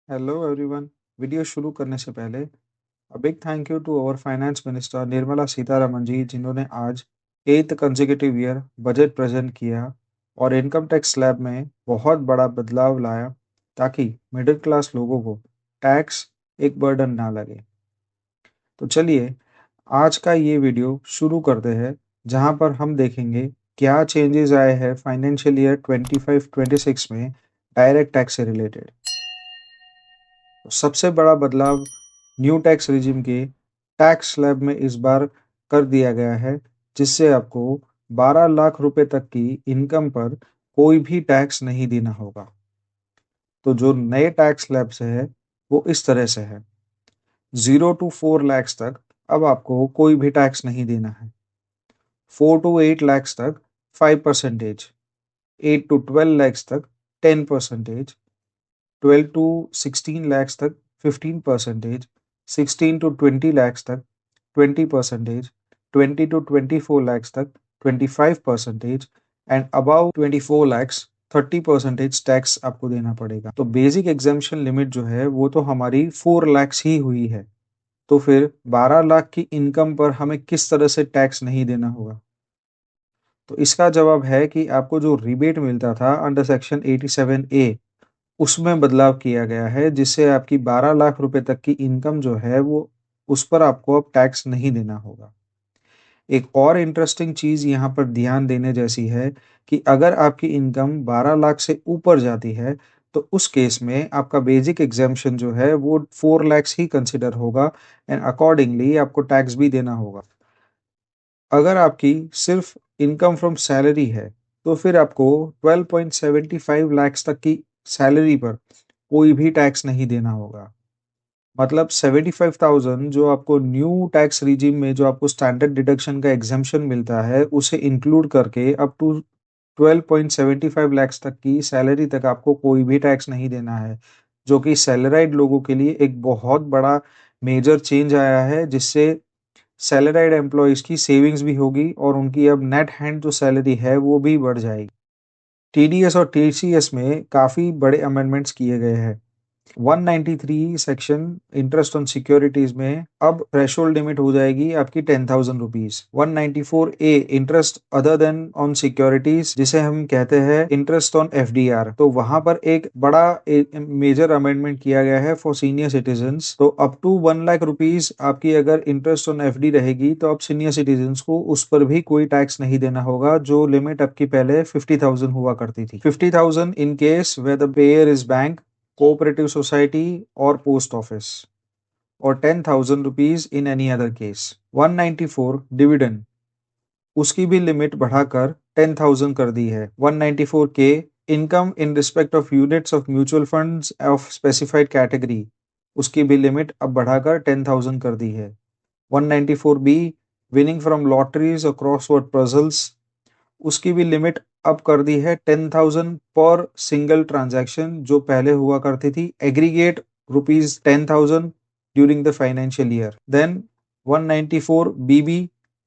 Hello everyone. Video शुरू करने से पहले big thank you to our finance minister Nirmala Sitharaman ji, जिन्होंने आज 8th consecutive year budget present किया और इनकम टैक्स स्लैब में बहुत बड़ा बदलाव लाया ताकि मिडिल क्लास लोगों को टैक्स एक बर्डन ना लगे। तो चलिए आज का ये वीडियो शुरू करते हैं, जहां पर हम देखेंगे क्या चेंजेस आए हैं फाइनेंशियल ईयर 25-26 में डायरेक्ट टैक्स से रिलेटेड। सबसे बड़ा बदलाव न्यू टैक्स रिजिम के टैक्स स्लैब में इस बार कर दिया गया है, जिससे आपको 12 लाख रुपए तक की इनकम पर कोई भी टैक्स नहीं देना होगा। तो जो नए टैक्स स्लैब से है वो इस तरह से है। 0 to 4 लाख तक अब आपको कोई भी टैक्स नहीं देना है। 4 to 8 लाख तक 5%, 8 to 12 लाख तक 10%, 12 to 16 लाख तक 15%, 16 to 20 लाख तक 20%, 20 to 24 lakhs तक 25% एंड अबव 24 lakhs 30% टैक्स आपको देना पड़ेगा। तो बेसिक एग्जाम्पशन लिमिट जो है वो तो हमारी 4 lakhs ही हुई है। तो फिर 12 लाख की इनकम पर हमें किस तरह से टैक्स नहीं देना होगा? तो इसका जवाब है कि आपको जो रिबेट मिलता था अंडर सेक्शन 87A, उसमें बदलाव किया गया है, जिससे आपकी 12 लाख रुपए तक की इनकम जो है वो उस पर आपको अब टैक्स नहीं देना होगा। एक और इंटरेस्टिंग चीज यहाँ पर ध्यान देने जैसी है कि अगर आपकी इनकम 12 लाख से ऊपर जाती है तो उस केस में आपका बेसिक एग्जाम्पशन जो है वो 4 lakhs ही कंसिडर होगा एंड अकॉर्डिंगली आपको टैक्स भी देना होगा। अगर आपकी सिर्फ इनकम फ्रॉम सैलरी है तो फिर आपको 12.75 lakhs तक की सैलरी पर कोई भी टैक्स नहीं देना होगा। मतलब 75,000 जो आपको न्यू टैक्स रिजिम में जो आपको स्टैंडर्ड डिडक्शन का एग्जाम्पशन मिलता है उसे इंक्लूड करके अप टू 12.75 lakhs तक की सैलरी तक आपको कोई भी टैक्स नहीं देना है, जो कि सैलराइड लोगों के लिए एक बहुत बड़ा मेजर चेंज आया है, जिससे सैलराइड एम्प्लॉयज की सेविंग्स भी होगी और उनकी अब नेट हैंड जो सैलरी है वो भी बढ़ जाएगी। टीडीएस और टीसीएस में काफी बड़े अमेंडमेंट्स किए गए हैं। 193 सेक्शन इंटरेस्ट ऑन सिक्योरिटीज में अब थ्रेशोल्ड लिमिट हो जाएगी आपकी 10,000 rupees. 194A interest other than on securities, जिसे हम कहते हैं इंटरेस्ट ऑन एफडीआर, तो वहां पर एक बड़ा मेजर अमेंडमेंट किया गया है फॉर सीनियर सिटीजन्स। तो अप टू 1 लाख रुपीज आपकी अगर इंटरेस्ट ऑन एफडी रहेगी तो अब सीनियर सिटीजन्स को उस पर भी कोई टैक्स नहीं देना होगा, जो लिमिट आपकी पहले 50,000 हुआ करती थी। 50,000 in case where the payer is bank, cooperative society और पोस्ट ऑफिस, और 10,000 rupees in any other case. 194 dividend, उसकी भी लिमिट बढ़ाकर 10,000 कर दी है। 194K income in respect of units of mutual funds of specified category, उसकी भी लिमिट अब बढ़ाकर 10,000 कर दी है। 194B विनिंग फ्रॉम लॉटरीज और क्रॉसवर्ड पजल्स, उसकी भी लिमिट अब कर दी है 10,000 पर सिंगल ट्रांजैक्शन, जो पहले हुआ करती थी aggregate ₹10,000 during the financial year. Then 194BB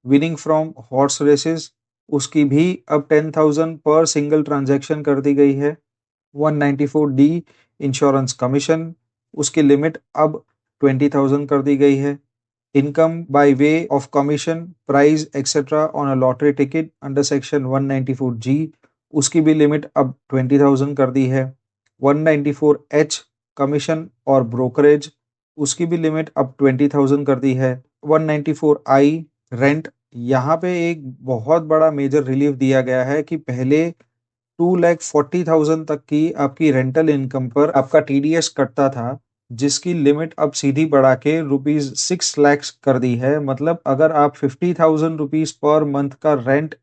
winning from horse races, उसकी भी अब 10,000 पर सिंगल ट्रांजैक्शन कर दी गई है। 194D इंश्योरेंस कमीशन, उसकी लिमिट अब 20,000 कर दी गई है। Income by way of commission, prize, etc. on a lottery ticket under section 194G, उसकी भी लिमिट अब 20,000 कर दी है। 194H कमीशन और ब्रोकरेज, उसकी भी लिमिट अब 20,000 कर दी है। 194I रेंट, यहाँ पे एक बहुत बड़ा मेजर रिलीफ दिया गया है कि पहले 2,40,000 तक की आपकी रेंटल इनकम पर आपका टीडीएस कटता था, जिसकी लिमिट अब सीधी बढ़ा के ₹6 लाख कर दी है। मतलब अगर आप 50,000 रुपीज पर मंथ का रेंट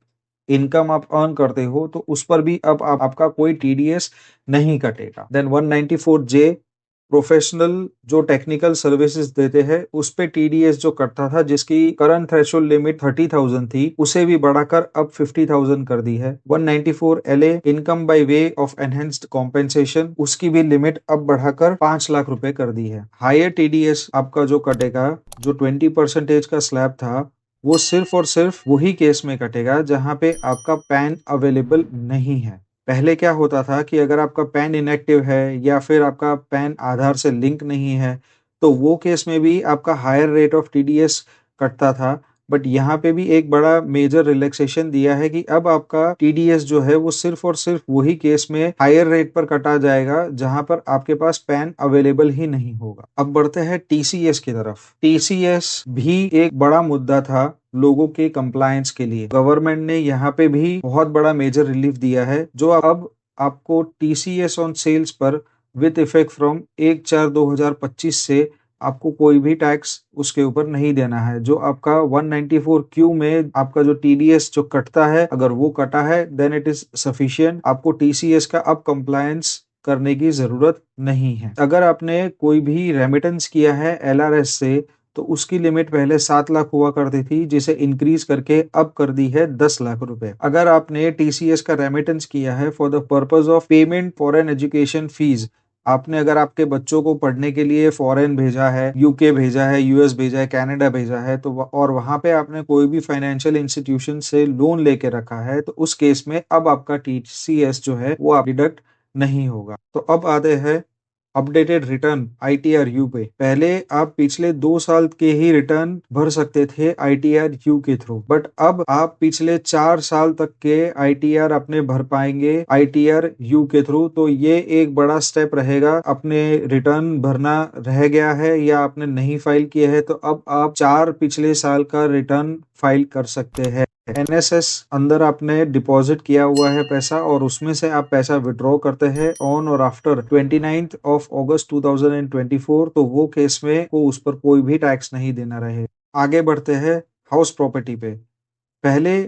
इनकम आप अर्न करते हो तो उस पर भी अब आपका कोई टीडीएस नहीं कटेगा। देन 194J प्रोफेशनल जो टेक्निकल सर्विसेज देते हैं उस पे टीडीएस जो कटता था, जिसकी करंट थ्रेशोल्ड लिमिट 30,000 थी, उसे भी बढ़ाकर अब 50,000 कर दी है। 194LA income by way of enhanced compensation, उसकी भी लिमिट अब बढ़ाकर 5 लाख रुपए कर दी है। हायर टीडीएस आपका जो कटेगा, जो 20% का स्लैब था, वो सिर्फ और सिर्फ वही केस में कटेगा जहां पे आपका पैन अवेलेबल नहीं है। पहले क्या होता था कि अगर आपका पैन इनएक्टिव है या फिर आपका पैन आधार से लिंक नहीं है, तो वो केस में भी आपका हायर रेट ऑफ टीडीएस कटता था। बट यहाँ पे भी एक बड़ा मेजर रिलैक्सेशन दिया है कि अब आपका टीडीएस जो है वो सिर्फ और सिर्फ वही केस में हायर रेट पर कटा जाएगा जहां पर आपके पास पैन अवेलेबल ही नहीं होगा। अब बढ़ते हैं टीसीएस की तरफ। टीसीएस भी एक बड़ा मुद्दा था लोगों के कंप्लायंस के लिए। गवर्नमेंट ने यहाँ पे भी बहुत बड़ा मेजर रिलीफ दिया है, जो अब आपको टीसीएस ऑन सेल्स पर विद इफेक्ट फ्रॉम 1/4/2025 से आपको कोई भी टैक्स उसके ऊपर नहीं देना है। जो आपका 194Q में आपका जो टीडीएस जो कटता है, अगर वो कटा है देन इट इज सफिशिएंट। आपको टीसीएस का अब कंप्लायंस करने की जरूरत नहीं है। अगर आपने कोई भी रेमिटेंस किया है एलआरएस से, तो उसकी लिमिट पहले 7 लाख हुआ करती थी, जिसे इंक्रीज करके अब कर दी है 10 लाख रुपए। अगर आपने टीसीएस का रेमिटेंस किया है for the purpose of payment foreign education fees, आपने अगर आपके बच्चों को पढ़ने के लिए फॉरेन भेजा है, यूके भेजा है, यूएस भेजा है, कनाडा भेजा है, तो और वहां पे आपने कोई भी फाइनेंशियल इंस्टीट्यूशन से लोन लेके रखा है, तो उस केस में अब आपका टीसीएस जो है वो आप डिडक्ट नहीं होगा। तो अब आते हैं अपडेटेड रिटर्न आईटीआर यू पे। पहले आप पिछले 2 साल के ही रिटर्न भर सकते थे आईटीआर यू के थ्रू, बट अब आप पिछले 4 साल तक के आईटीआर अपने भर पाएंगे आईटीआर यू के थ्रू। तो ये एक बड़ा स्टेप रहेगा। अपने रिटर्न भरना रह गया है या आपने नहीं फाइल किया है, तो अब आप 4 पिछले साल का रिटर्न फाइल कर सकते हैं। एनएसएस अंदर आपने डिपॉजिट किया हुआ है पैसा, और उसमें से आप पैसा विड्रॉ करते हैं ऑन और आफ्टर 29 अगस्त 2024, तो वो केस में को उस पर कोई भी टैक्स नहीं देना रहे। आगे बढ़ते हैं हाउस प्रॉपर्टी पे। पहले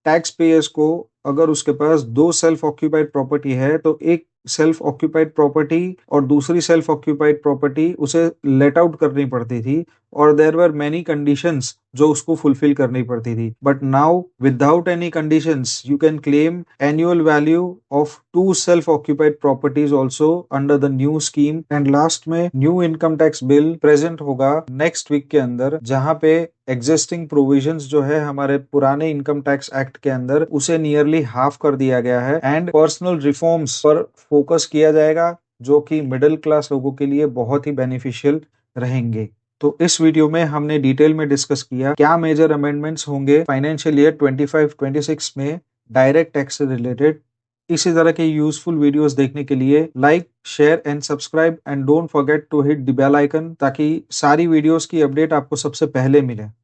टैक्स पेयर्स को अगर उसके पास 2 सेल्फ ऑक्यूपाइड प्रॉपर्टी है, तो एक सेल्फ ऑक्यूपाइड प्रॉपर्टी और दूसरी सेल्फ ऑक्यूपाइड प्रॉपर्टी उसे लेट आउट करनी पड़ती थी, और देयर वर मेनी कंडीशंस जो उसको फुलफिल करनी पड़ती थी। But now without any conditions you can claim annual value of 2 self occupied properties also under the new scheme. And last में new income tax bill present होगा next week के अंदर, जहां पे एग्जिस्टिंग प्रोविजंस जो है हमारे पुराने इनकम टैक्स एक्ट के अंदर, उसे नियरली हाफ कर दिया गया है। एंड पर्सनल रिफॉर्म्स पर फोकस किया जाएगा, जो कि मिडिल क्लास लोगों के लिए बहुत ही बेनिफिशियल रहेंगे। तो इस वीडियो में हमने डिटेल में डिस्कस किया क्या मेजर अमेंडमेंट्स होंगे फाइनेंशियल ईयर 25-26 में डायरेक्ट टैक्स से रिलेटेड। इसी तरह के यूजफुल वीडियोस देखने के लिए like, share and subscribe, and don't forget to hit the bell icon, ताकि सारी वीडियोस की अपडेट आपको सबसे पहले मिले।